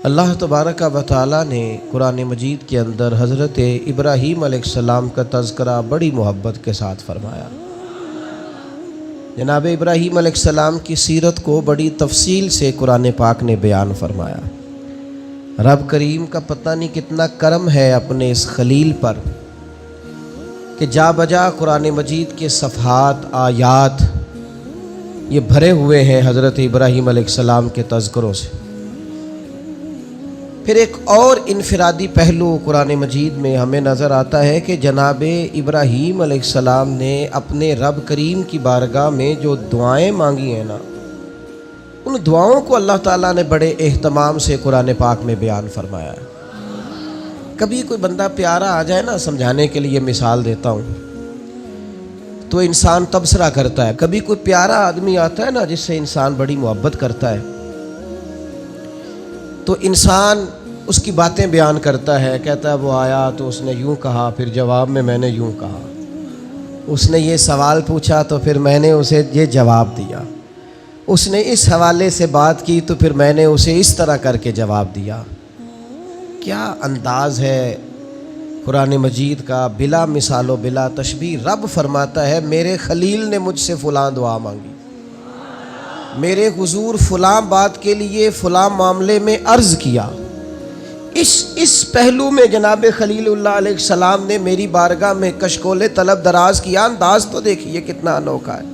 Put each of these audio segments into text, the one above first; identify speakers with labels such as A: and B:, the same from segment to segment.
A: اللہ تبارک و تعالیٰ نے قرآن مجید کے اندر حضرت ابراہیم علیہ السلام کا تذکرہ بڑی محبت کے ساتھ فرمایا۔ جناب ابراہیم علیہ السلام کی سیرت کو بڑی تفصیل سے قرآن پاک نے بیان فرمایا۔ رب کریم کا پتہ نہیں کتنا کرم ہے اپنے اس خلیل پر کہ جا بجا قرآن مجید کے صفحات آیات یہ بھرے ہوئے ہیں حضرت ابراہیم علیہ السلام کے تذکروں سے۔ پھر ایک اور انفرادی پہلو قرآن مجید میں ہمیں نظر آتا ہے کہ جناب ابراہیم علیہ السلام نے اپنے رب کریم کی بارگاہ میں جو دعائیں مانگی ہیں نا، ان دعاؤں کو اللہ تعالیٰ نے بڑے اہتمام سے قرآن پاک میں بیان فرمایا ہے۔ کبھی کوئی بندہ پیارا آ جائے نا، سمجھانے کے لیے مثال دیتا ہوں، تو انسان تبصرہ کرتا ہے۔ کبھی کوئی پیارا آدمی آتا ہے نا جس سے انسان بڑی محبت کرتا ہے، تو انسان اس کی باتیں بیان کرتا ہے، کہتا ہے وہ آیا تو اس نے یوں کہا، پھر جواب میں نے یوں کہا، اس نے یہ سوال پوچھا تو پھر میں نے اسے یہ جواب دیا، اس نے اس حوالے سے بات کی تو پھر میں نے اسے اس طرح کر کے جواب دیا۔ کیا انداز ہے قرآن مجید کا، بلا مثال و بلا تشبیہ۔ رب فرماتا ہے میرے خلیل نے مجھ سے فلاں دعا مانگی، میرے حضور فلاں بات کے لیے فلاں معاملے میں عرض کیا۔ اس پہلو میں جناب خلیل اللہ علیہ السلام نے میری بارگاہ میں کشکول طلب دراز کیا۔ انداز تو دیکھیے کتنا انوکھا ہے،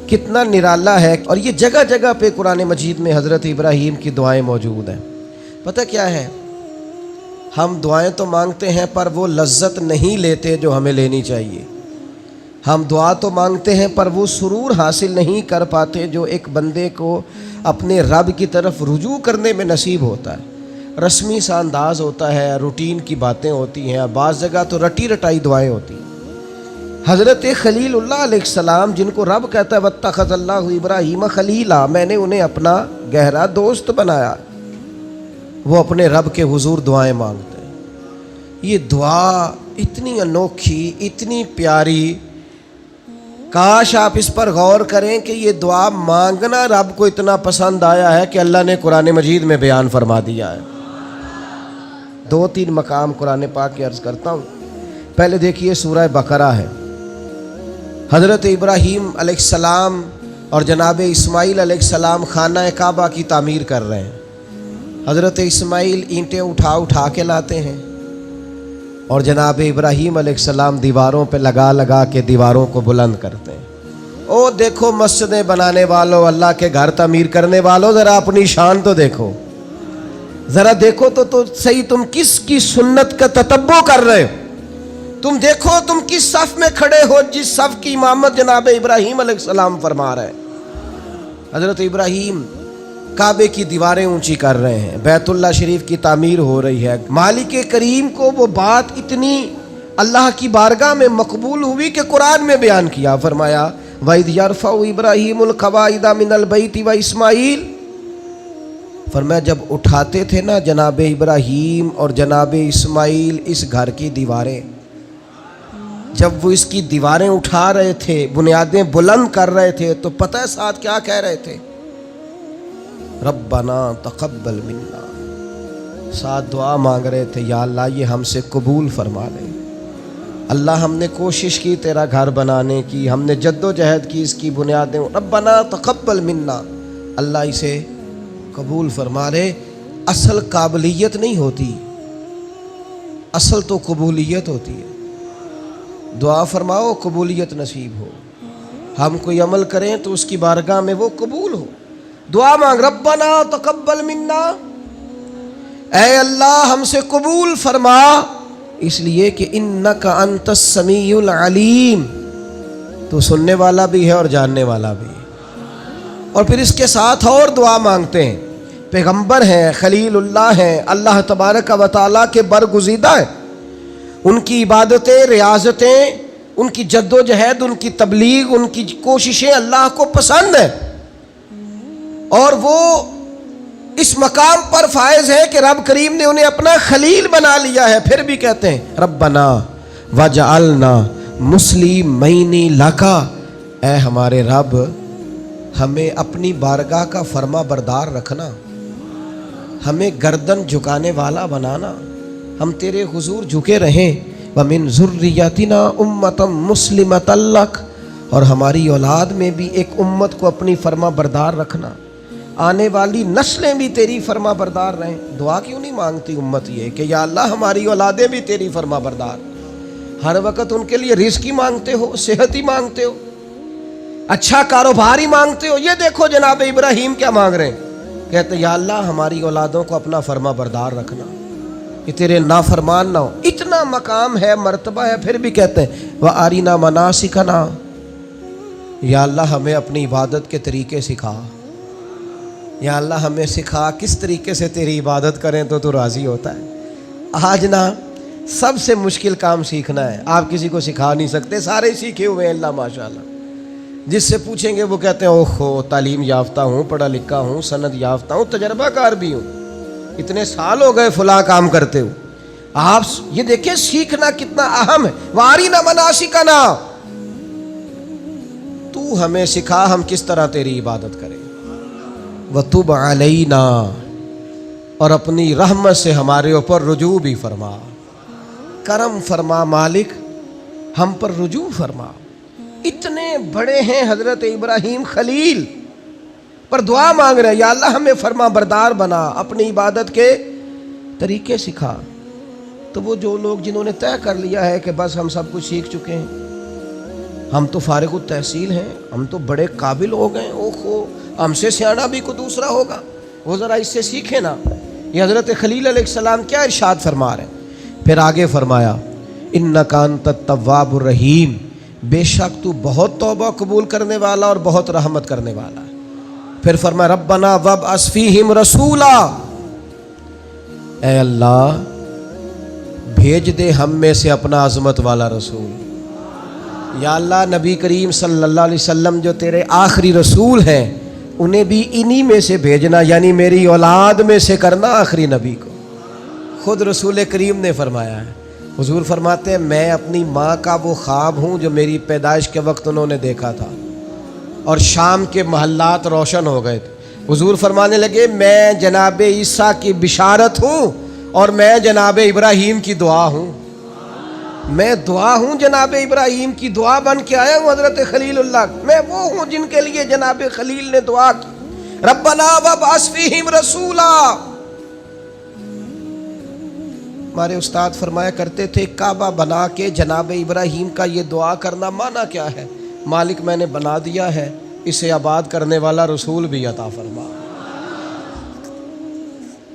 A: کتنا نرالا ہے، اور یہ جگہ جگہ پہ قرآن مجید میں حضرت ابراہیم کی دعائیں موجود ہیں۔ پتہ کیا ہے، ہم دعائیں تو مانگتے ہیں پر وہ لذت نہیں لیتے جو ہمیں لینی چاہیے۔ ہم دعا تو مانگتے ہیں پر وہ سرور حاصل نہیں کر پاتے جو ایک بندے کو اپنے رب کی طرف رجوع کرنے میں نصیب ہوتا ہے۔ رسمی سا انداز ہوتا ہے، روٹین کی باتیں ہوتی ہیں، بعض جگہ تو رٹی رٹائی دعائیں ہوتی ہیں۔ حضرت خلیل اللہ علیہ السلام جن کو رب کہتا ہے واتخذ اللہ ابراہیم خلیلا، میں نے انہیں اپنا گہرا دوست بنایا، وہ اپنے رب کے حضور دعائیں مانگتے ہیں۔ یہ دعا اتنی انوکھی، اتنی پیاری، کاش آپ اس پر غور کریں کہ یہ دعا مانگنا رب کو اتنا پسند آیا ہے کہ اللہ نے قرآن مجید میں بیان فرما دیا ہے۔ 2-3 مقام قرآن پاک کی عرض کرتا ہوں۔ پہلے دیکھیے سورہ بقرہ ہے، حضرت ابراہیم علیہ السلام اور جناب اسماعیل علیہ السلام خانہ کعبہ کی تعمیر کر رہے ہیں۔ حضرت اسماعیل اینٹیں اٹھا کے لاتے ہیں اور جناب ابراہیم علیہ السلام دیواروں پہ لگا کے دیواروں کو بلند کرتے ہیں۔ او دیکھو مسجدیں بنانے والوں، اللہ کے گھر تعمیر کرنے والوں، ذرا اپنی شان تو دیکھو، ذرا دیکھو تو صحیح تم کس کی سنت کا تتبع کر رہے ہو۔ تم دیکھو تم کس صف میں کھڑے ہو جس صف کی امامت جناب ابراہیم علیہ السلام فرما رہے ہیں۔ حضرت ابراہیم کعبے کی دیواریں اونچی کر رہے ہیں، بیت اللہ شریف کی تعمیر ہو رہی ہے۔ مالک کریم کو وہ بات اتنی اللہ کی بارگاہ میں مقبول ہوئی کہ قرآن میں بیان کیا، فرمایا وَإِذْ يَرْفَعُ إِبْرَاهِيمُ الْقَوَاعِدَ مِنَ الْبَيْتِ وَإِسْمَاعِيلُ، فرمایا جب اٹھاتے تھے نا جناب ابراہیم اور جناب اسماعیل اس گھر کی دیواریں، جب وہ اس کی دیواریں اٹھا رہے تھے، بنیادیں بلند کر رہے تھے، تو پتہ ہے ساتھ کیا کہہ رہے تھے؟ ربنا تقبل منا، ساتھ دعا مانگ رہے تھے یا اللہ یہ ہم سے قبول فرما لے۔ اللہ ہم نے کوشش کی تیرا گھر بنانے کی، ہم نے جد و جہد کی اس کی بنیادیں، ربنا تقبل منا، اللہ اسے قبول فرما لے۔ اصل قابلیت نہیں ہوتی، اصل تو قبولیت ہوتی ہے۔ دعا فرماؤ قبولیت نصیب ہو، ہم کوئی عمل کریں تو اس کی بارگاہ میں وہ قبول ہو۔ دعا مانگ ربنا تقبل منا، اے اللہ ہم سے قبول فرما، اس لیے کہ انک انت السمیع العلیم، تو سننے والا بھی ہے اور جاننے والا بھی ہے۔ اور پھر اس کے ساتھ اور دعا مانگتے ہیں، پیغمبر ہیں، خلیل اللہ ہیں، اللہ تبارک و تعالیٰ کے برگزیدہ ہیں، ان کی عبادتیں، ریاضتیں، ان کی جد و جہد، ان کی تبلیغ، ان کی کوششیں اللہ کو پسند ہیں، اور وہ اس مقام پر فائز ہے کہ رب کریم نے انہیں اپنا خلیل بنا لیا ہے۔ پھر بھی کہتے ہیں ربنا وجعلنا مسلمین لک، اے ہمارے رب ہمیں اپنی بارگاہ کا فرما بردار رکھنا، ہمیں گردن جھکانے والا بنانا، ہم تیرے حضور جھکے رہیں۔ وَمِن ذُرِّيَّتِنَا أُمَّةً مُسْلِمَةً لَكَ، اور ہماری اولاد میں بھی ایک امت کو اپنی فرما بردار رکھنا، آنے والی نسلیں بھی تیری فرما بردار رہیں۔ دعا کیوں نہیں مانگتی امت یہ کہ یا اللہ ہماری اولادیں بھی تیری فرما بردار؟ ہر وقت ان کے لیے رزق ہی مانگتے ہو، صحت ہی مانگتے ہو، اچھا کاروبار ہی مانگتے ہو۔ یہ دیکھو جناب ابراہیم کیا مانگ رہے ہیں، کہتے یا اللہ ہماری اولادوں کو اپنا فرما بردار رکھنا، کہ تیرے نافرمان نہ ہو۔ اتنا مقام ہے، مرتبہ ہے، پھر بھی کہتے ہیں وَأَرِنَا مَنَاسِكَنَا، یا اللہ ہمیں اپنی عبادت کے طریقے سکھا، یا اللہ ہمیں سکھا کس طریقے سے تیری عبادت کریں تو راضی ہوتا ہے۔ آج نا سب سے مشکل کام سیکھنا ہے، آپ کسی کو سکھا نہیں سکتے، سارے سیکھے ہوئے ہیں اللہ ماشاءاللہ۔ جس سے پوچھیں گے وہ کہتے ہیں اوہو تعلیم یافتہ ہوں، پڑھا لکھا ہوں، سند یافتہ ہوں، تجربہ کار بھی ہوں، اتنے سال ہو گئے فلاں کام کرتے ہو۔ آپ یہ دیکھیں سیکھنا کتنا اہم ہے۔ وَأَرِنَا مَنَاسِكَنَا، تو ہمیں سکھا ہم کس طرح تیری عبادت کریں۔ وَتُبْ عَلَيْنَا، اور اپنی رحمت سے ہمارے اوپر رجوع بھی فرما، کرم فرما مالک، ہم پر رجوع فرما۔ اتنے بڑے ہیں حضرت ابراہیم خلیل، پر دعا مانگ رہے ہیں یا اللہ ہمیں فرما بردار بنا، اپنی عبادت کے طریقے سکھا۔ تو وہ جو لوگ جنہوں نے طے کر لیا ہے کہ بس ہم سب کچھ سیکھ چکے ہیں، ہم تو فارغ التحصیل ہیں، ہم تو بڑے قابل ہو گئے، اوہو ہم سے سیانا بھی کوئی دوسرا ہوگا، وہ ذرا اس سے سیکھے نا۔ یہ حضرت خلیل علیہ السلام کیا ارشاد فرما رہے ہیں؟ پھر آگے فرمایا اِنَّكَ أَنْتَ التَّوَّابُ الرَّحِيمُ، بے شک تو بہت توبہ قبول کرنے والا اور بہت رحمت کرنے والا ہے۔ پھر فرمایا ربنا وابعث فیہم رسولا، اے اللہ بھیج دے ہم میں سے اپنا عظمت والا رسول۔ یا اللہ نبی کریم صلی اللہ علیہ وسلم جو تیرے آخری رسول ہیں انہیں بھی انہی میں سے بھیجنا، یعنی میری اولاد میں سے کرنا آخری نبی کو۔ خود رسول کریم نے فرمایا ہے، حضور فرماتے ہیں میں اپنی ماں کا وہ خواب ہوں جو میری پیدائش کے وقت انہوں نے دیکھا تھا اور شام کے محلات روشن ہو گئے تھے۔ حضور فرمانے لگے میں جناب عیسیٰ کی بشارت ہوں اور میں جناب ابراہیم کی دعا ہوں، میں دعا ہوں، جناب ابراہیم کی دعا بن کے آیا ہوں حضرت خلیل اللہ، میں وہ ہوں جن کے لیے جناب خلیل نے دعا کی ربنا وابعث فیہم رسولا۔ ہمارے استاد فرمایا کرتے تھے کعبہ بنا کے جناب ابراہیم کا یہ دعا کرنا معنی کیا ہے؟ مالک میں نے بنا دیا ہے، اسے آباد کرنے والا رسول بھی عطا فرما۔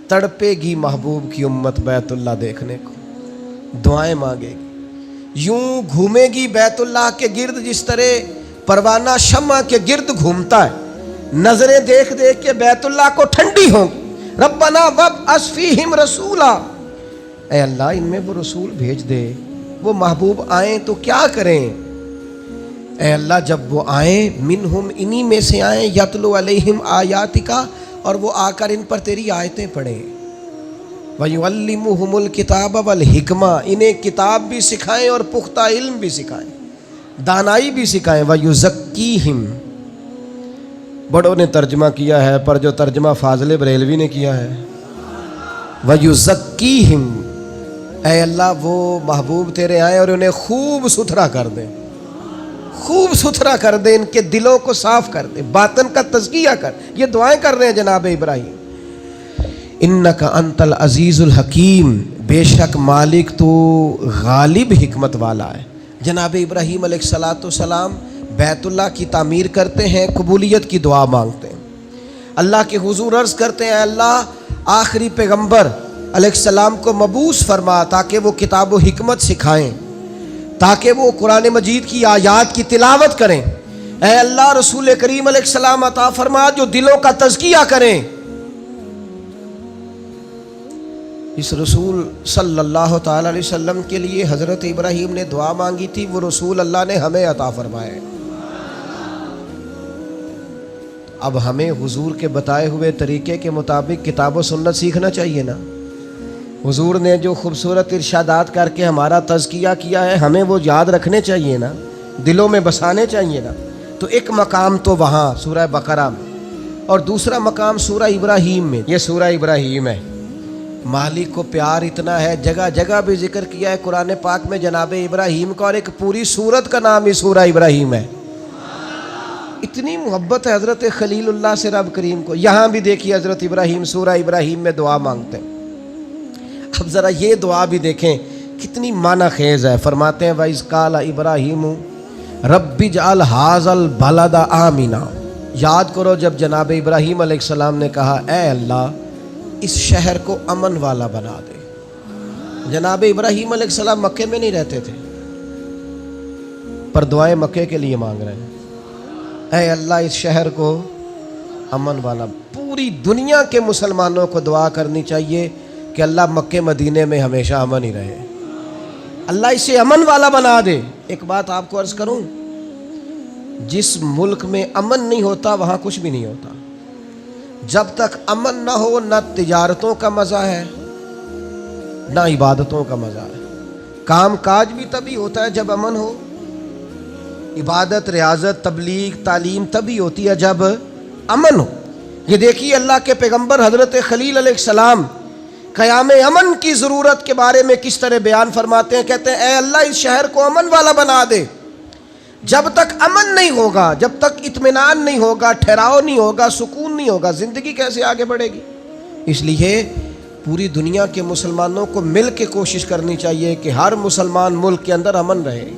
A: تڑپے گی محبوب کی امت بیت اللہ دیکھنے کو، دعائیں مانگے گی، یوں گھومے گی بیت اللہ کے گرد جس طرح پروانہ شمع کے گرد گھومتا ہے، نظریں دیکھ دیکھ کے بیت اللہ کو ٹھنڈی ہوں گی۔ ربنا وابعث فیہم رسولا، اے اللہ ان میں وہ رسول بھیج دے، وہ محبوب آئیں تو کیا کریں؟ اے اللہ جب وہ آئیں منہم انہی میں سے آئیں، یتلو علیہم آیاتکا، اور وہ آ کر ان پر تیری آیتیں پڑھیں، وَيُعَلِّمُهُمُ الْكِتَابَ وَالْحِکْمَةَ، انہیں کتاب بھی سکھائیں اور پختہ علم بھی سکھائیں، دانائی بھی سکھائیں، وَيُزَكِّيهِمْ، بڑوں نے ترجمہ کیا ہے پر جو ترجمہ فاضل بریلوی نے کیا ہے وَيُزَكِّيهِمْ، اے اللہ وہ محبوب تیرے آئیں اور انہیں خوب ستھرا کر دیں، خوب ستھرا کر دیں، ان کے دلوں کو صاف کر دیں، باطن کا تزکیہ کر۔ یہ دعائیں کر رہے ہیں جناب ابراہیم۔ انک انت العزیز الحکیم، بے شک مالک تو غالب حکمت والا ہے۔ جناب ابراہیم علیہ السلام بیت اللہ کی تعمیر کرتے ہیں، قبولیت کی دعا مانگتے ہیں، اللہ کے حضور عرض کرتے ہیں اللہ آخری پیغمبر علیہ السلام کو مبعوث فرما تاکہ وہ کتاب و حکمت سکھائیں، تاکہ وہ قرآن مجید کی آیات کی تلاوت کریں۔ اے اللہ رسول کریم علیہ السلام عطا فرما جو دلوں کا تزکیہ کریں۔ اس رسول صلی اللہ تعالی علیہ وسلم کے لیے حضرت ابراہیم نے دعا مانگی تھی، وہ رسول اللہ نے ہمیں عطا فرمائے۔ اب ہمیں حضور کے بتائے ہوئے طریقے کے مطابق کتاب و سنت سیکھنا چاہیے نا۔ حضور نے جو خوبصورت ارشادات کر کے ہمارا تزکیہ کیا ہے ہمیں وہ یاد رکھنے چاہیے نا، دلوں میں بسانے چاہیے نا۔ تو ایک مقام تو وہاں سورہ بقرہ میں اور دوسرا مقام سورہ ابراہیم میں، یہ سورہ ابراہیم ہے، مالک کو پیار اتنا ہے، جگہ جگہ بھی ذکر کیا ہے قرآن پاک میں جناب ابراہیم کا، اور ایک پوری سورت کا نام ہی سورہ ابراہیم ہے۔ اتنی محبت ہے حضرت خلیل اللہ سے رب کریم کو۔ یہاں بھی دیکھیے حضرت ابراہیم سورہ ابراہیم میں دعا مانگتے ہیں۔ اب ذرا یہ دعا بھی دیکھیں کتنی معنی خیز ہے۔ فرماتے ہیں وَإِذْ قَالَ إِبْرَاهِيمُ رَبِّ اجْعَلْ هَٰذَا الْبَلَدَ آمِنًا، یاد کرو جب جناب ابراہیم علیہ السلام نے کہا اے اللہ اس شہر کو امن والا بنا دے۔ جناب ابراہیم علیہ السلام مکے میں نہیں رہتے تھے، پر دعائیں مکے کے لیے مانگ رہے ہیں۔ اے اللہ اس شہر کو امن والا۔ پوری دنیا کے مسلمانوں کو دعا کرنی چاہیے کہ اللہ مکے مدینے میں ہمیشہ امن ہی رہے، اللہ اسے امن والا بنا دے۔ ایک بات آپ کو عرض کروں، جس ملک میں امن نہیں ہوتا وہاں کچھ بھی نہیں ہوتا۔ جب تک امن نہ ہو نہ تجارتوں کا مزہ ہے نہ عبادتوں کا مزہ ہے۔ کام کاج بھی تبھی ہوتا ہے جب امن ہو، عبادت، ریاضت، تبلیغ، تعلیم تبھی ہوتی ہے جب امن ہو۔ یہ دیکھیے اللہ کے پیغمبر حضرت خلیل علیہ السلام قیام امن کی ضرورت کے بارے میں کس طرح بیان فرماتے ہیں، کہتے ہیں اے اللہ اس شہر کو امن والا بنا دے۔ جب تک امن نہیں ہوگا، جب تک اطمینان نہیں ہوگا، ٹھہراؤ نہیں ہوگا، سکون نہیں ہوگا، زندگی کیسے آگے بڑھے گی؟ اس لیے پوری دنیا کے مسلمانوں کو مل کے کوشش کرنی چاہیے کہ ہر مسلمان ملک کے اندر امن رہے۔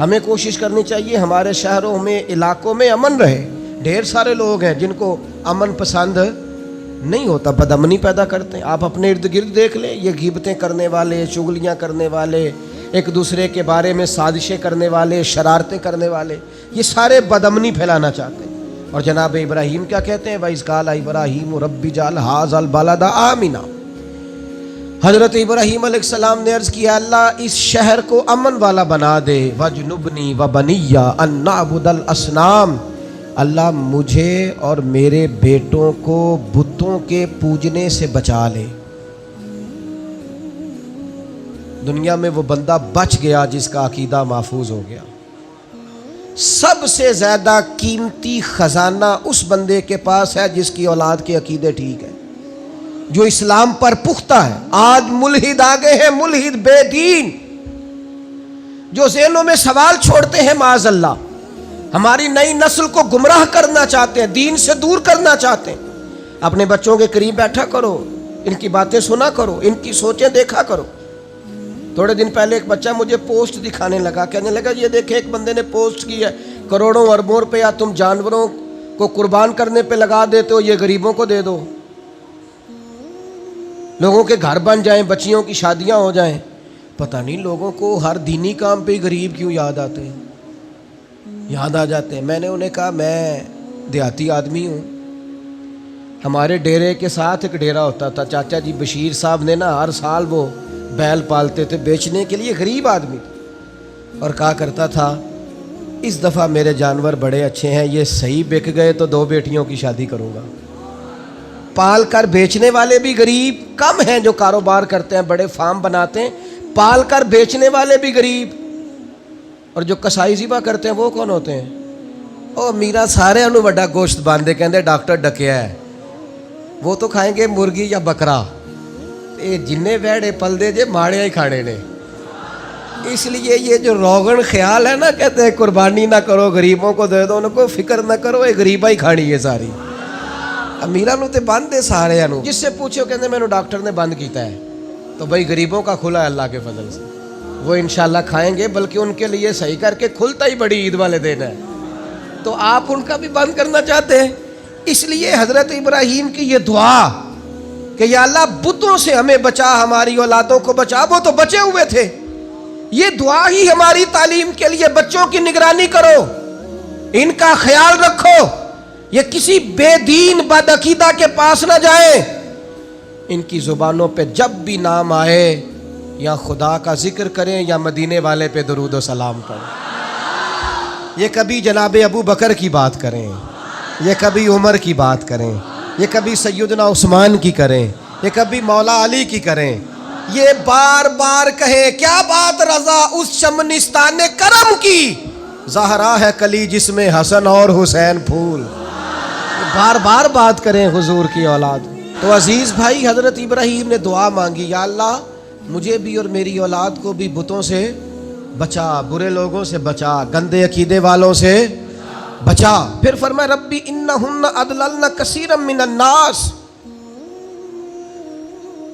A: ہمیں کوشش کرنی چاہیے ہمارے شہروں میں، علاقوں میں امن رہے۔ ڈھیر سارے لوگ ہیں جن کو امن پسند نہیں ہوتا، بدامنی پیدا کرتے ہیں۔ آپ اپنے ارد گرد دیکھ لیں، یہ غیبتیں کرنے والے، چغلیاں کرنے والے، ایک دوسرے کے بارے میں سازشیں کرنے والے، شرارتیں کرنے والے، یہ سارے بدامنی پھیلانا چاہتے ہیں۔ اور جناب ابراہیم کیا کہتے ہیں وَإِذْ قَالَ إِبْرَاهِيمُ رَبِّ اجْعَلْ هَٰذَا الْبَلَدَ آمِنًا۔ حضرت ابراہیم علیہ السلام نے عرض کیا اللہ اس شہر کو امن والا بنا دے، وَاجْنُبْنِي وَبَنِيَّ أَن نَّعْبُدَ الْأَصْنَامَ، اللہ مجھے اور میرے بیٹوں کو بتوں کے پوجنے سے بچا لے۔ دنیا میں وہ بندہ بچ گیا جس کا عقیدہ محفوظ ہو گیا۔ سب سے زیادہ قیمتی خزانہ اس بندے کے پاس ہے جس کی اولاد کے عقیدے ٹھیک ہے، جو اسلام پر پختہ ہے۔ آج ملحد آگے ہیں، ملحد بے دین، جو ذہنوں میں سوال چھوڑتے ہیں معاذ اللہ، ہماری نئی نسل کو گمراہ کرنا چاہتے ہیں، دین سے دور کرنا چاہتے ہیں۔ اپنے بچوں کے قریب بیٹھا کرو، ان کی باتیں سنا کرو، ان کی سوچیں دیکھا کرو۔ تھوڑے دن پہلے ایک بچہ مجھے پوسٹ دکھانے لگا، کہنے لگا یہ دیکھیں ایک بندے نے پوسٹ کی ہے، کروڑوں اربوں روپیہ تم جانوروں کو قربان کرنے پہ لگا دیتے ہو، یہ غریبوں کو دے دو، لوگوں کے گھر بن جائیں، بچیوں کی شادیاں ہو جائیں۔ پتہ نہیں لوگوں کو ہر دینی کام پہ غریب کیوں یاد آتے ہیں، یاد آ جاتے ہیں۔ میں نے انہیں کہا میں دیہاتی آدمی ہوں، ہمارے ڈیرے کے ساتھ ایک ڈیرا ہوتا تھا، چاچا جی بشیر صاحب نے نا ہر سال وہ بیل پالتے تھے بیچنے کے لیے، غریب آدمی تھے، اور کہا کرتا تھا اس دفعہ میرے جانور بڑے اچھے ہیں، یہ صحیح بک گئے تو 2 بیٹیوں کی شادی کروں گا۔ پال کر بیچنے والے بھی غریب کم ہیں، جو کاروبار کرتے ہیں، بڑے فارم بناتے ہیں، پال کر بیچنے والے بھی غریب، اور جو کسائی ذبح کرتے ہیں وہ کون ہوتے ہیں؟ او میرا سارے انو بڑا گوشت باندھے کہندے ڈاکٹر ڈکیا ہے، وہ تو کھائیں گے مرغی یا بکرا، یہ جننے ویڑے پل دے جے ماڑے ہی کھانے نے۔ اس لیے یہ جو روغن خیال ہے نا، کہتے ہیں قربانی نہ کرو غریبوں کو دے دو، ان کو فکر نہ کرو، یہ غریبہ ہی کھانی ہے ساری۔ امیرہ نو تے بند دے سارے انو، جس سے پوچھو کہتے ہیں میں نے ڈاکٹر نے بند کیتا ہے، تو بھائی غریبوں کا کھلا ہے اللہ کے فضل سے، وہ انشاءاللہ کھائیں گے، بلکہ ان کے لیے صحیح کر کے کھلتا ہی بڑی عید والے دن ہے، تو آپ ان کا بھی بند کرنا چاہتے ہیں۔ اس لیے حضرت ابراہیم کی یہ دعا کہ یا اللہ بتوں سے ہمیں بچا، ہماری اولادوں کو بچا، وہ تو بچے ہوئے تھے، یہ دعا ہی ہماری تعلیم کے لیے، بچوں کی نگرانی کرو، ان کا خیال رکھو، یہ کسی بے دین بد عقیدہ کے پاس نہ جائیں، ان کی زبانوں پہ جب بھی نام آئے یا خدا کا ذکر کریں یا مدینے والے پہ درود و سلام پڑھیں۔ یہ کبھی جناب ابو بکر کی بات کریں، یہ کبھی عمر کی بات کریں، یہ کبھی سیدنا عثمان کی کریں، یہ کبھی مولا علی کی کریں، یہ بار بار کہیں کیا بات رضا اس شمنستان کرم کی، زہرا ہے کلی جس میں حسن اور حسین پھول۔ بار بار بات کریں حضور کی اولاد. تو عزیز بھائی حضرت ابراہیم نے دعا مانگی, یا اللہ مجھے بھی اور میری اولاد کو بھی بتوں سے بچا, برے لوگوں سے بچا, گندے عقیدے والوں سے بچا. پھر فرمایا ربی انہن اضللن کثیرا من الناس.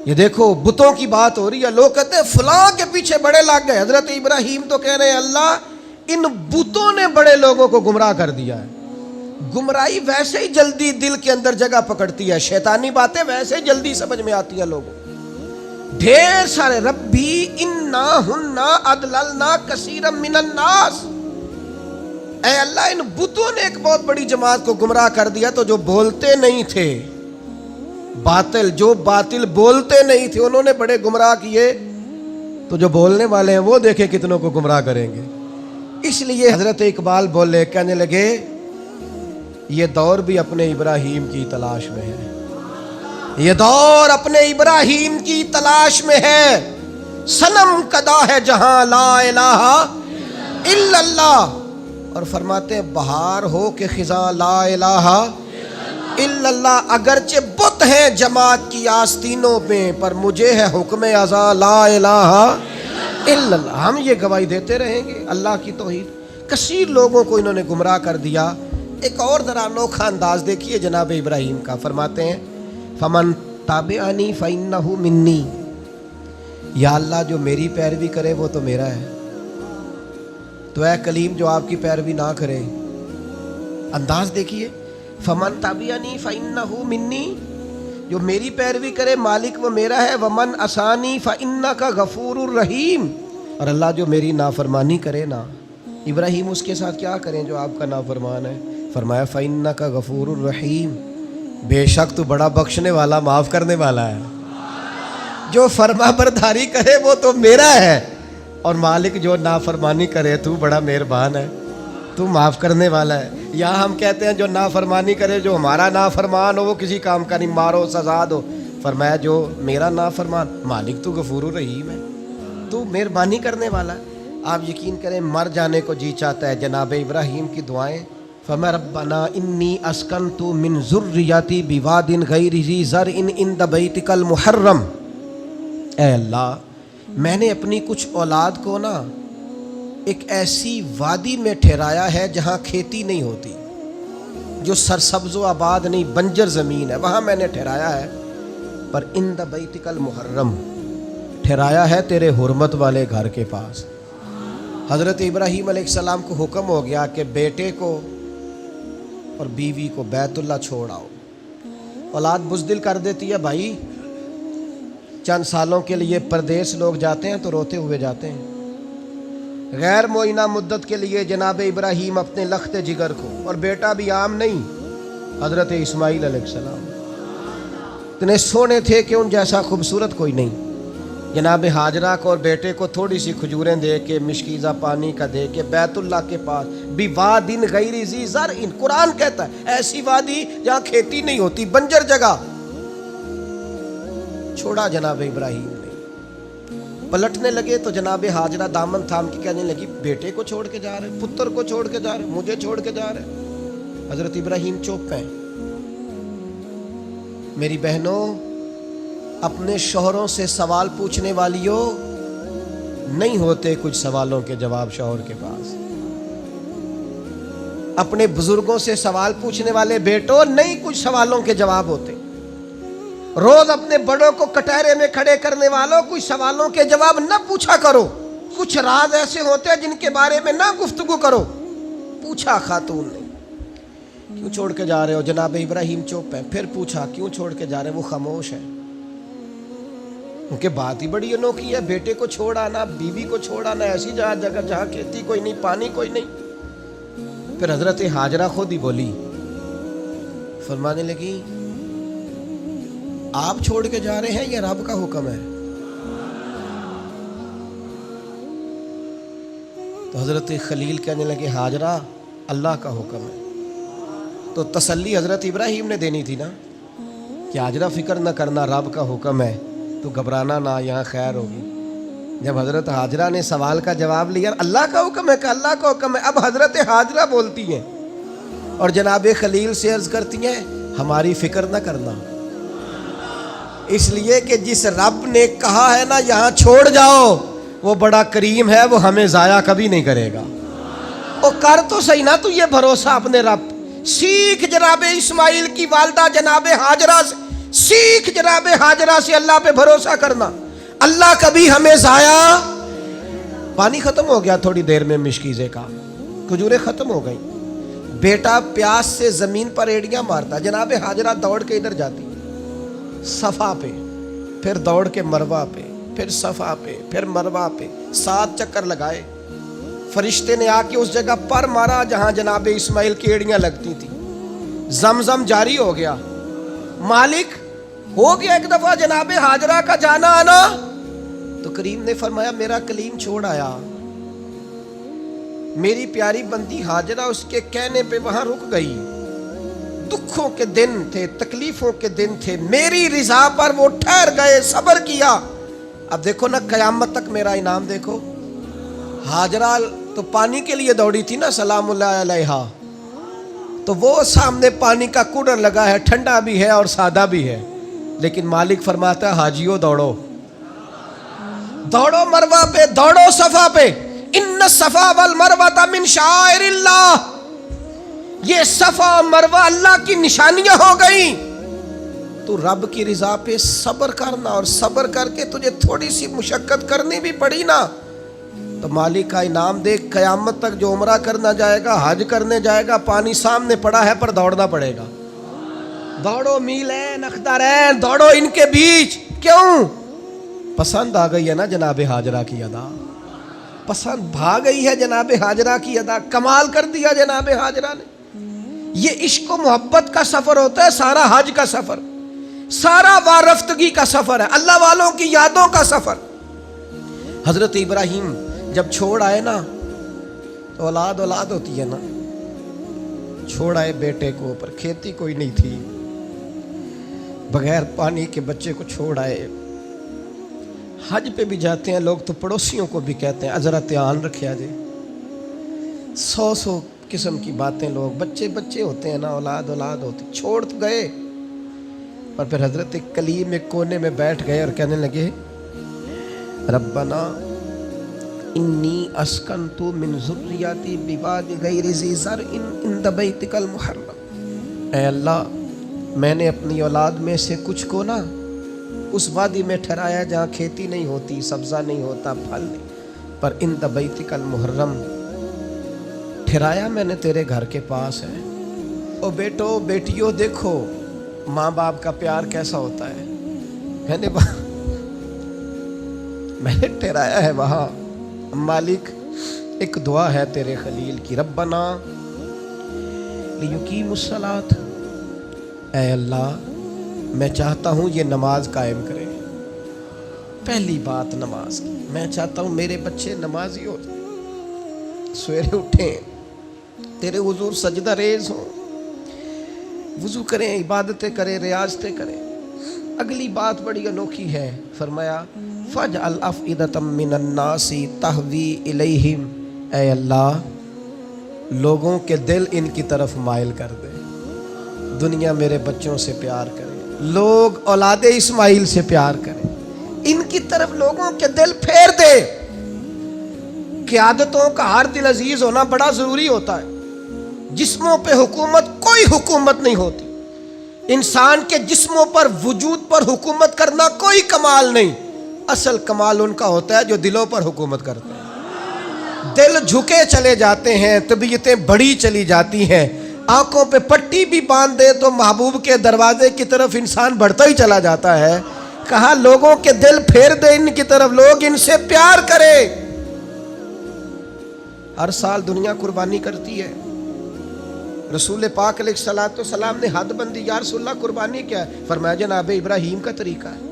A: یہ دیکھو بتوں کی بات ہو رہی ہے, لوگ کہتے ہیں فلاں کے پیچھے بڑے لگ گئے. حضرت ابراہیم تو کہہ رہے ہیں اللہ ان بتوں نے بڑے لوگوں کو گمراہ کر دیا ہے. گمراہی ویسے ہی جلدی دل کے اندر جگہ پکڑتی ہے, شیطانی باتیں ویسے ہی جلدی سمجھ میں آتی ہیں لوگوں. ڈھیر سارے ربی انہن اضللن کثیرا من الناس. اے اللہ ان بتوں نے ایک بہت بڑی جماعت کو گمراہ کر دیا. تو جو بولتے نہیں تھے باطل, جو باطل بولتے نہیں تھے انہوں نے بڑے گمراہ کیے, تو جو بولنے والے ہیں وہ دیکھیں کتنوں کو گمراہ کریں گے. اس لیے حضرت اقبال بولے, کہنے لگے یہ دور بھی اپنے ابراہیم کی تلاش میں ہے, یہ دور اپنے ابراہیم کی تلاش میں ہے. صنم کدا ہے جہاں لا الہ الا اللہ. اور فرماتے ہیں بہار ہو کہ خزاں لا الہ الا اللہ. اگرچہ بت ہیں جماعت کی آستینوں میں, پر مجھے ہے حکم ازا لا الہ الا اللہ. ہم یہ گواہی دیتے رہیں گے اللہ کی توحید. کثیر لوگوں کو انہوں نے گمراہ کر دیا. ایک اور ذرا انوکھا انداز دیکھیے جناب ابراہیم کا. فرماتے ہیں فمن تابعنی فانہ منی. یا اللہ جو میری پیروی کرے وہ تو میرا ہے. تو اے کلیم جو آپ کی پیروی نہ کرے, انداز دیکھیے, فمن تابعنی فانہ منی, جو میری پیروی کرے مالک وہ میرا ہے. ومن عصانی فانک غفور الرحیم. اور اللہ جو میری نافرمانی کرے نا, ابراہیم اس کے ساتھ کیا کریں جو آپ کا نافرمان ہے. فرمایا فانک غفور الرحیم, بے شک تو بڑا بخشنے والا معاف کرنے والا ہے. جو فرما برداری کرے وہ تو میرا ہے, اور مالک جو نافرمانی کرے تو بڑا مہربان ہے, تو معاف کرنے والا ہے. یا ہم کہتے ہیں جو نافرمانی کرے, جو ہمارا نافرمان ہو وہ کسی کام کا نہیں, مارو سزا دو. فرمایا جو میرا نافرمان, مالک تو غفور الرحیم ہے, تو مہربانی کرنے والا ہے. آپ یقین کریں مر جانے کو جی چاہتا ہے. جناب ابراہیم کی دعائیں, فَمَا رَبَّنَا إِنِّي أَسْكَنْتُ مِنْ ذُرِّيَّتِي بِوَادٍ غَيْرِ ذِي زَرْعٍ عِنْدَ بَيْتِكَ الْمُحَرَّمِ. اے اللہ میں نے اپنی کچھ اولاد کو نا ایک ایسی وادی میں ٹھہرایا ہے جہاں کھیتی نہیں ہوتی, جو سرسبز و آباد نہیں, بنجر زمین ہے, وہاں میں نے ٹھہرایا ہے. پر عند بیتک المحرم, ٹھہرایا ہے تیرے حرمت والے گھر کے پاس. حضرت ابراہیم علیہ السلام کو حکم ہو گیا کہ بیٹے کو اور بیوی کو بیت اللہ چھوڑ آؤ. اولاد بزدل کر دیتی ہے بھائی. چند سالوں کے لیے پردیس لوگ جاتے ہیں تو روتے ہوئے جاتے ہیں. غیر معینہ مدت کے لیے جناب ابراہیم اپنے لخت جگر کو, اور بیٹا بھی عام نہیں, حضرت اسماعیل علیہ السلام اتنے سونے تھے کہ ان جیسا خوبصورت کوئی نہیں. جناب حاجرہ کو اور بیٹے کو تھوڑی سی کھجوریں دے کے, مشکیزہ پانی کا دے کے بیت اللہ کے پاس بِوَادٍ غَيْرِ ذِي زَرْعٍ, قرآن کہتا ہے ایسی وادی جہاں کھیتی نہیں ہوتی, بنجر جگہ, چھوڑا جناب ابراہیم نے. پلٹنے لگے تو جناب حاجرہ دامن تھام کے کہنے لگی بیٹے کو چھوڑ کے جا رہے, پتر کو چھوڑ کے جا رہے, مجھے چھوڑ کے جا رہے. حضرت ابراہیم چپ ہیں. میری بہنوں, اپنے شوہروں سے سوال پوچھنے والیوں, نہیں ہوتے کچھ سوالوں کے جواب شوہر کے پاس. اپنے بزرگوں سے سوال پوچھنے والے بیٹوں, نہیں کچھ سوالوں کے جواب ہوتے. روز اپنے بڑوں کو کٹہرے میں کھڑے کرنے والوں, کچھ سوالوں کے جواب نہ پوچھا کرو. کچھ راز ایسے ہوتے ہیں جن کے بارے میں نہ گفتگو کرو. پوچھا خاتون نے کیوں چھوڑ کے جا رہے ہو. جناب ابراہیم چپ ہیں. پھر پوچھا کیوں چھوڑ کے جا رہے, وہ خاموش ہے. کیونکہ بات ہی بڑی انوکھی ہے, بیٹے کو چھوڑ آنا, بیوی کو چھوڑ آنا ایسی جگہ جہاں کھیتی کوئی نہیں, پانی کوئی نہیں. پھر حضرت حاجرہ خود ہی بولی, فرمانے لگی آپ چھوڑ کے جا رہے ہیں, یہ رب کا حکم ہے. تو حضرت خلیل کہنے لگے حاجرہ اللہ کا حکم ہے. تو تسلی حضرت ابراہیم نے دینی تھی نا کہ حاجرہ فکر نہ کرنا, رب کا حکم ہے, تو گھبرانا نہ, یہاں خیر ہوگی. جب حضرت حاجرہ نے سوال کا جواب لیا, اللہ کا حکم ہے کہ اللہ کا حکم ہے, اب حضرت حاجرہ بولتی ہیں اور جناب خلیل سے عرض کرتی ہیں ہماری فکر نہ کرنا، اس لیے کہ جس رب نے کہا ہے نا یہاں چھوڑ جاؤ، وہ بڑا کریم ہے، وہ ہمیں ضائع کبھی نہیں کرے گا۔ وہ کر تو صحیح نا تو یہ بھروسہ اپنے رب، سیکھ جناب اسماعیل کی والدہ جناب ہاجرہ سے، سیکھ جناب ہاجرہ سے اللہ پہ بھروسہ کرنا، اللہ کبھی ہمیں ضائع۔ پانی ختم ہو گیا تھوڑی دیر میں مشکیزے کا، کھجوریں ختم ہو گئیں، بیٹا پیاس سے زمین پر ایڑیاں مارتا، جناب ہاجرہ دوڑ کے ادھر جاتی صفا پہ، پھر دوڑ کے مروہ پہ، پھر صفا پہ، پھر مروہ پہ، 7 چکر لگائے۔ فرشتے نے آ کے اس جگہ پر مارا جہاں جناب اسماعیل کی ایڑیاں لگتی تھی، زمزم جاری ہو گیا، مالک ہو گیا ایک دفعہ جناب ہاجرہ کا جانا آنا۔ تو کریم نے فرمایا میرا کلیم چھوڑ آیا، میری پیاری بندی ہاجرہ اس کے کہنے پہ وہاں رک گئی، دکھوں کے دن تھے، تکلیفوں کے دن تھے، میری رضا پر وہ ٹھہر گئے، صبر کیا۔ اب دیکھو نا قیامت تک میرا انعام دیکھو۔ ہاجرہ تو پانی کے لیے دوڑی تھی نا سلام اللہ علیہا، تو وہ سامنے پانی کا کولر لگا ہے، ٹھنڈا بھی ہے اور سادہ بھی ہے، لیکن مالک فرماتا ہے حاجیو دوڑو، دوڑو مروہ پہ، دوڑو صفا پہ، ان الصفا والمروہ من شعائر اللہ، یہ صفا اور مروہ اللہ کی نشانیاں ہو گئیں۔ تو رب کی رضا پہ صبر کرنا، اور صبر کر کے تجھے تھوڑی سی مشقت کرنی بھی پڑی نا تو مالک کا انعام دیکھ۔ قیامت تک جو عمرہ کرنا جائے گا، حج کرنے جائے گا، پانی سامنے پڑا ہے پر دوڑنا پڑے گا۔ دوڑو میلین اخترین، دوڑو ان کے بیچ۔ کیوں؟ پسند آ گئی ہے نا جناب ہاجرہ کی ادا، پسند بھا گئی ہے جناب ہاجرہ کی ادا، کمال کر دیا جناب ہاجرہ نے۔ یہ عشق و محبت کا سفر ہوتا ہے، سارا حج کا سفر، سارا وارفتگی کا سفر ہے، اللہ والوں کی یادوں کا سفر۔ حضرت ابراہیم جب چھوڑ آئے نا تو اولاد ہوتی ہے نا، چھوڑ آئے بیٹے کو، پر کھیتی کوئی نہیں تھی، بغیر پانی کے بچے کو چھوڑ آئے۔ حج پہ بھی جاتے ہیں لوگ تو پڑوسیوں کو بھی کہتے ہیں ذرا دھیان رکھیا جی، 100 قسم کی باتیں، لوگ بچے ہوتے ہیں نا، اولاد ہوتی، چھوڑ تو گئے، اور پھر حضرت کلیم ایک کونے میں بیٹھ گئے اور کہنے لگے ربنا انی اسکنت من ذریتی بواد غیر ذی زرع عند بیتک المحرم، اے اللہ میں نے اپنی اولاد میں سے کچھ کو نا اس وادی میں ٹھہرایا جہاں کھیتی نہیں ہوتی، سبزہ نہیں ہوتا، پھل نہیں، پر عند بیتک المحرم ٹھہرایا میں نے تیرے گھر کے پاس ہے۔ او بیٹو بیٹیوں دیکھو ماں باپ کا پیار کیسا ہوتا ہے، میں نے ٹھہرایا ہے وہاں۔ مالک ایک دعا ہے تیرے خلیل کی، ربنا لیقیموا الصلاۃ، اے اللہ میں چاہتا ہوں یہ نماز قائم کرے، پہلی بات نماز کی، میں چاہتا ہوں میرے بچے نمازی ہو جائیں، سویرے اٹھیں، تیرے حضور سجدہ ریز ہوں، وضو کریں، عبادتیں کریں، ریاضتیں کریں۔ اگلی بات بڑی انوکھی ہے، فرمایا فَاجْعَلْ أَفْئِدَةً مِّنَ النَّاسِ تَهْوِي إِلَيْهِمْ، اے اللہ لوگوں کے دل ان کی طرف مائل کر دے، دنیا میرے بچوں سے پیار کرے، لوگ اولاد اسماعیل سے پیار کریں، ان کی طرف لوگوں کے دل پھیر دے۔ قیادتوں کا ہر دل عزیز ہونا بڑا ضروری ہوتا ہے، جسموں پہ حکومت کوئی حکومت نہیں ہوتی، انسان کے جسموں پر وجود پر حکومت کرنا کوئی کمال نہیں، اصل کمال ان کا ہوتا ہے جو دلوں پر حکومت کرتے ہیں۔ دل جھکے چلے جاتے ہیں، طبیعتیں بڑی چلی جاتی ہیں، آنکھوں پہ پٹی بھی باندھ دے تو محبوب کے دروازے کی طرف انسان بڑھتا ہی چلا جاتا ہے۔ کہا لوگوں کے دل پھیر دے ان کی طرف، لوگ ان سے پیار کرے۔ ہر سال دنیا قربانی کرتی ہے، رسول پاک علیہ الصلوۃ والسلام نے حد بندی، یا رسول اللہ قربانی کیا ہے؟ فرمایا جناب ابراہیم کا طریقہ ہے،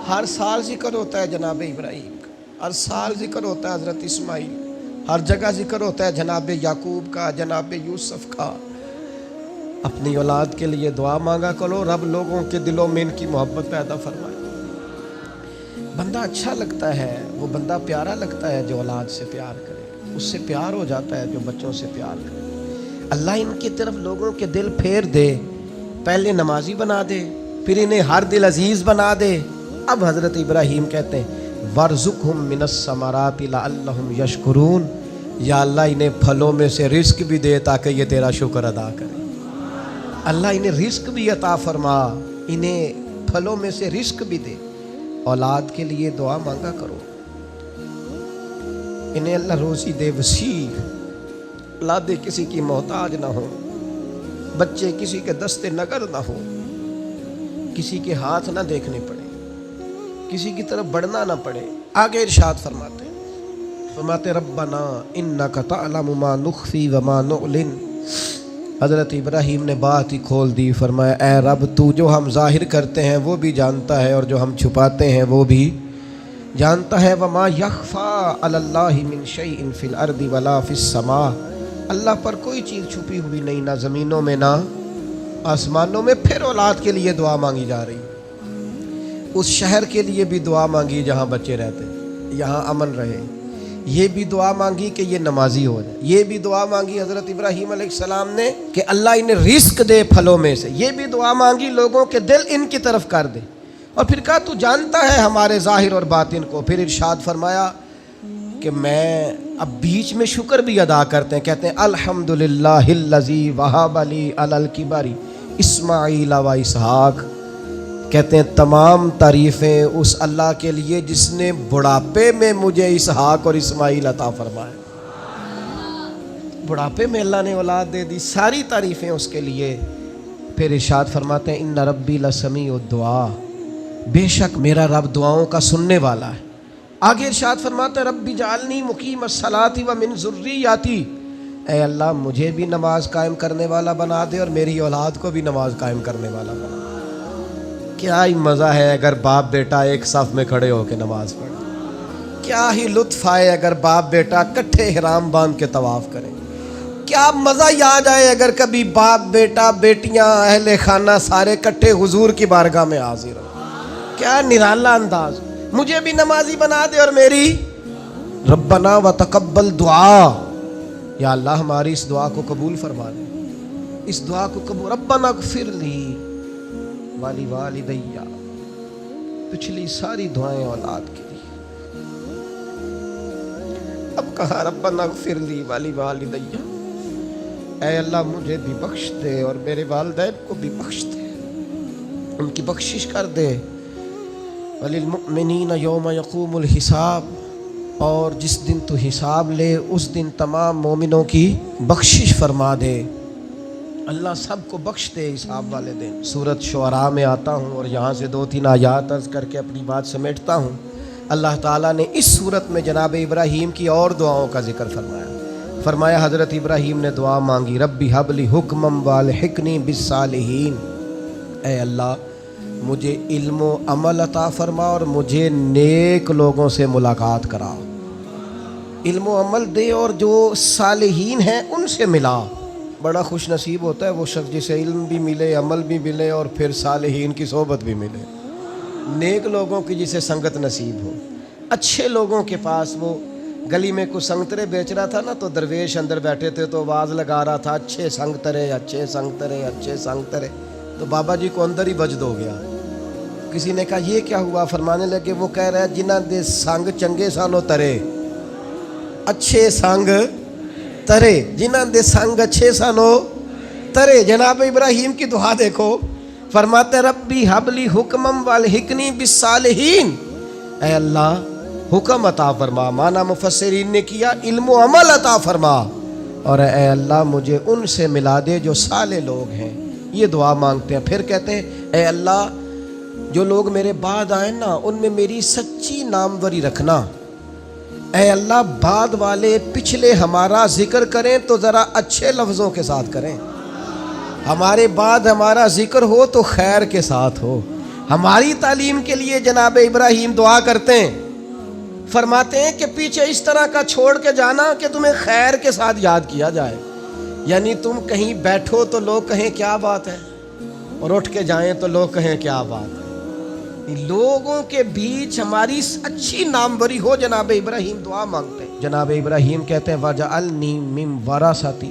A: ہر سال ذکر ہوتا ہے جناب ابراہیم کا، ہر سال ذکر ہوتا ہے حضرت اسماعیل، ہر جگہ ذکر ہوتا ہے جناب یعقوب کا، جناب یوسف کا۔ اپنی اولاد کے لیے دعا مانگا کرو، رب لوگوں کے دلوں میں ان کی محبت پیدا فرمائے۔ بندہ اچھا لگتا ہے، وہ بندہ پیارا لگتا ہے جو اولاد سے پیار کرے، اس سے پیار ہو جاتا ہے جو بچوں سے پیار کرے۔ اللہ ان کی طرف لوگوں کے دل پھیر دے، پہلے نمازی بنا دے، پھر انہیں ہر دل عزیز بنا دے۔ اب حضرت ابراہیم کہتے ہیں وَارْزُقْهُم مِّنَ الثَّمَرَاتِ لَعَلَّهُمْ يَشْكُرُونَ، یا اللہ انہیں پھلوں میں سے رزق بھی دے تاکہ یہ تیرا شکر ادا کریں۔ اللہ انہیں رزق بھی عطا فرما، انہیں پھلوں میں سے رزق بھی دے۔ اولاد کے لیے دعا مانگا کرو، انہیں اللہ روزی دے وسیع، اولادیں کسی کی محتاج نہ ہو، بچے کسی کے دستے نگر نہ ہو، کسی کے ہاتھ نہ دیکھنے پڑے، کسی کی طرف بڑھنا نہ پڑے۔ آگے ارشاد فرماتے ربنا انک تعلم ما نخفی وما نعلن۔ حضرت ابراہیم نے بات ہی کھول دی، فرمایا اے رب تو جو ہم ظاہر کرتے ہیں وہ بھی جانتا ہے اور جو ہم چھپاتے ہیں وہ بھی جانتا ہے۔ وما یخفی علی اللہ من شیء فی الارض ولا فی السماء، اللہ پر کوئی چیز چھپی ہوئی نہیں، نہ زمینوں میں نہ آسمانوں میں۔ پھر اولاد کے لیے دعا مانگی جا رہی، اس شہر کے لیے بھی دعا مانگی جہاں بچے رہتے، یہاں امن رہے، یہ بھی دعا مانگی کہ یہ نمازی ہو جائے، یہ بھی دعا مانگی حضرت ابراہیم علیہ السلام نے کہ اللہ انہیں رزق دے پھلوں میں سے، یہ بھی دعا مانگی لوگوں کے دل ان کی طرف کر دے، اور پھر کہا تو جانتا ہے ہمارے ظاہر اور باطن کو۔ پھر ارشاد فرمایا کہ میں اب بیچ میں شکر بھی ادا کرتے ہیں، کہتے ہیں الحمدللہ الذی وہب لی علی الکبر اسماعیل و اسحاق، کہتے ہیں تمام تعریفیں اس اللہ کے لیے جس نے بڑھاپے میں مجھے اسحاق اور اسماعیل عطا فرمایا۔ بڑھاپے میں اللہ نے اولاد دے دی، ساری تعریفیں اس کے لیے۔ پھر ارشاد فرماتے ہیں ان ربی لسمیع الدعاء، بے شک میرا رب دعاؤں کا سننے والا ہے۔ آگے ارشاد فرماتے ہیں ربی جعلنی مقیم الصلاۃ ومن ذریتی، اے اللہ مجھے بھی نماز قائم کرنے والا بنا دے اور میری اولاد کو بھی نماز قائم کرنے والا بنا دے۔ کیا ہی مزہ ہے اگر باپ بیٹا ایک صف میں کھڑے ہو کے نماز پڑھیں، کیا ہی لطف آئے اگر باپ بیٹا کٹھے احرام باندھ کے طواف کریں، کیا مزہ ہی آ جائے اگر کبھی باپ بیٹا بیٹیاں اہل خانہ سارے کٹھے حضور کی بارگاہ میں حاضر ہوں، کیا نرالا انداز۔ مجھے بھی نمازی بنا دے اور میری ربنا وتقبل دعا، یا اللہ ہماری اس دعا کو قبول فرما لے، اس دعا کو قبول۔ ربنا اغفر لی والی والدیہ، پچھلی ساری دعائیں اولاد کے لیے۔ اب کہا ربنا اغفر لی والی والدیہ، اے اللہ مجھے بھی بخش دے اور میرے والدین کو بھی بخش دے، ان کی بخشش کر دے۔ وللمؤمنین یوم یقوم الحساب، اور جس دن تو حساب لے اس دن تمام مومنوں کی بخشش فرما دے، اللہ سب کو بخش دے حساب والے دن۔ سورۃ شعراء میں آتا ہوں اور یہاں سے 2-3 آیات عرض کر کے اپنی بات سمیٹتا ہوں۔ اللہ تعالیٰ نے اس صورت میں جناب ابراہیم کی اور دعاؤں کا ذکر فرمایا حضرت ابراہیم نے دعا مانگی ربی حب لی حکمم والحقنی بالصالحین، اے اللہ مجھے علم و عمل عطا فرما اور مجھے نیک لوگوں سے ملاقات کرا، علم و عمل دے اور جو صالحین ہیں ان سے ملا۔ بڑا خوش نصیب ہوتا ہے وہ شخص جسے علم بھی ملے، عمل بھی ملے اور پھر صالحین کی صحبت بھی ملے، نیک لوگوں کی جسے سنگت نصیب ہو۔ اچھے لوگوں کے پاس، وہ گلی میں کچھ سنگترے بیچ رہا تھا نا، تو درویش اندر بیٹھے تھے تو آواز لگا رہا تھا اچھے سنگترے اچھے سنگترے اچھے سنگترے، تو بابا جی کو اندر ہی وجد ہو گیا۔ کسی نے کہا یہ کیا ہوا؟ فرمانے لگے وہ کہہ رہا ہے جنہ دے سنگ چنگے سانو ترے، اچھے سنگ ترے، جنہ دے سنگ اچھے سانو ترے۔ جناب ابراہیم کی دعا دیکھو، فرماتے ربی حب لی حکمم والحقنی بالصالحین، اے اللہ حکم عطا فرما، مانا مفسرین نے کیا علم و عمل عطا فرما، اور اے اللہ مجھے ان سے ملا دے جو صالح لوگ ہیں۔ یہ دعا مانگتے ہیں۔ پھر کہتے ہیں اے اللہ جو لوگ میرے بعد آئیں نا ان میں میری سچی ناموری رکھنا، اے اللہ بعد والے پچھلے ہمارا ذکر کریں تو ذرا اچھے لفظوں کے ساتھ کریں، ہمارے بعد ہمارا ذکر ہو تو خیر کے ساتھ ہو۔ ہماری تعلیم کے لیے جناب ابراہیم دعا کرتے ہیں، فرماتے ہیں کہ پیچھے اس طرح کا چھوڑ کے جانا کہ تمہیں خیر کے ساتھ یاد کیا جائے، یعنی تم کہیں بیٹھو تو لوگ کہیں کیا بات ہے، اور اٹھ کے جائیں تو لوگ کہیں کیا بات ہے۔ لوگوں کے بیچ ہماری اچھی ناموری ہو، جناب ابراہیم دعا مانگتے ہیں۔ جناب ابراہیم کہتے ہیں وَجَعَلْنِي مِن وَرَثَةِ